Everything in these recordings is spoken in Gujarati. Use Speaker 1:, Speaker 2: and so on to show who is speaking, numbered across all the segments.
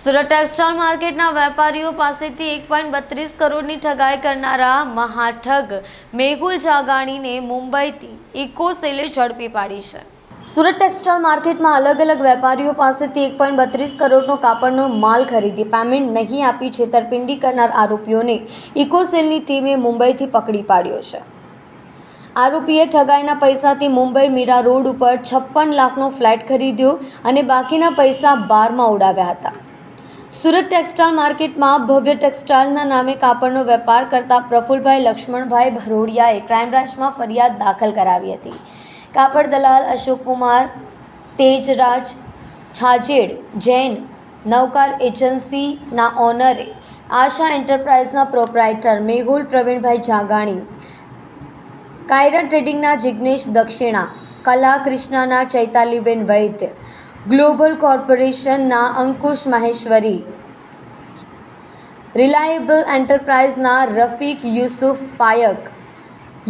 Speaker 1: સુરત ટેક્સટાઇલ માર્કેટના વેપારીઓ પાસેથી 1.32 કરોડની ઠગાઈ કરનારા મહાઠગ મેહુલ જાગાણીને મુંબઈથી ઇકોસેલે ઝડપી પાડી છે। સુરત ટેક્સટાઇલ માર્કેટમાં અલગ અલગ વેપારીઓ પાસેથી 1.32 કરોડનો કાપડનો માલ ખરીદી પેમેન્ટ નહીં આપી છેતરપિંડી કરનાર આરોપીઓને ઇકોસેલની ટીમે મુંબઈથી પકડી પાડ્યો છે। આરોપીએ ઠગાઈના પૈસાથી મુંબઈ મીરા રોડ ઉપર 56 લાખનો ફ્લેટ ખરીદ્યો અને બાકીના પૈસા બારમાં ઉડાવ્યા હતા। સુરત ટેક્સટાઇલ માર્કેટમાં ભવ્ય ટેક્સટાઇલના નામે કાપડનો વેપાર કરતા પ્રફુલભાઈ લક્ષ્મણભાઈ ભરોડિયાએ ક્રાઇમ બ્રાન્ચમાં ફરિયાદ દાખલ કરાવી હતી। કાપડ દલાલ અશોકકુમાર તેજરાજ છાજેડ જૈન નવકાર એજન્સીના ઓનરે આશા એન્ટરપ્રાઇઝના પ્રોપ્રાઇટર મેહુલ પ્રવીણભાઈ જાગાણી, કાયરા ટ્રેડિંગના જિગ્નેશ દક્ષિણા, કલા કૃષ્ણાના ચૈતાલીબેન વૈદ્ય, ગ્લોબલ કોર્પોરેશનના અંકુશ માહેશ્વરી, રિલાયેબલ એન્ટરપ્રાઇઝના રફીક યુસુફ પાયક,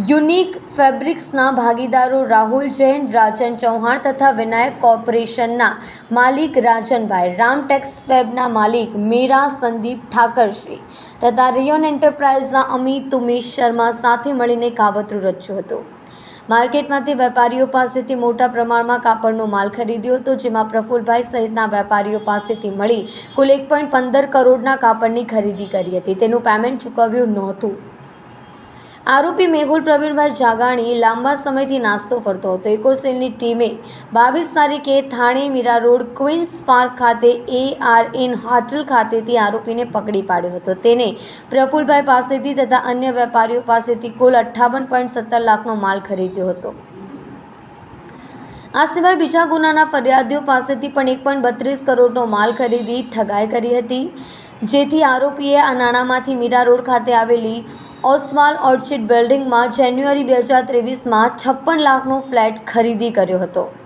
Speaker 1: યુનિક ફેબ્રિક્સના ભાગીદારો રાહુલ જૈન, રાજન ચૌહાણ તથા વિનાયક કોર્પોરેશનના માલિક રાજનભાઈ, રામટેક્સ વેબના માલિક મીરા સંદીપ ઠાકરશ્રી તથા રિયોન એન્ટરપ્રાઇઝના અમિત ઉમેશ શર્મા સાથે મળીને કાવતરું રચ્યું હતું। માર્કેટમાંથી વેપારીઓ પાસેથી મોટા પ્રમાણમાં કાપડનો માલ ખરીદ્યો હતો, જેમાં પ્રફુલભાઈ સહિતના વેપારીઓ પાસેથી મળી કુલ 1.15 કરોડના કાપડની ખરીદી કરી હતી। તેનું પેમેન્ટ ચૂકવ્યું નહોતું। આરોપી મેહુલ પ્રવીણભાઈ જાગાણી લાંબા સમયથી નાસ્તો ફરતો હતો। ઇકોસેલની ટીમે 22 તારીખે Thane Mira road Queens Park ખાતે ARN હોટલ ખાતેથી આરોપીને પકડી પાડ્યો હતો। તેને પ્રફુલભાઈ પાસેથી તથા અન્ય વેપારીઓ પાસેથી કુલ 58.17 લાખનો માલ ખરીદ્યો હતો। આ સિવાય બીજા ગુનાના ફરિયાદીઓ પાસેથી પણ 1.32 કરોડનો માલ ખરીદી ઠગાઈ કરી હતી, જેથી આરોપીએ આ નાણાંમાંથી મીરા રોડ ખાતે આવેલી ઓસ્વાલ ઓર્ચિડ બિલ્ડિંગમાં જાન્યુઆરી 2023માં 56 લાખનો ફ્લેટ ખરીદી કર્યો હતો।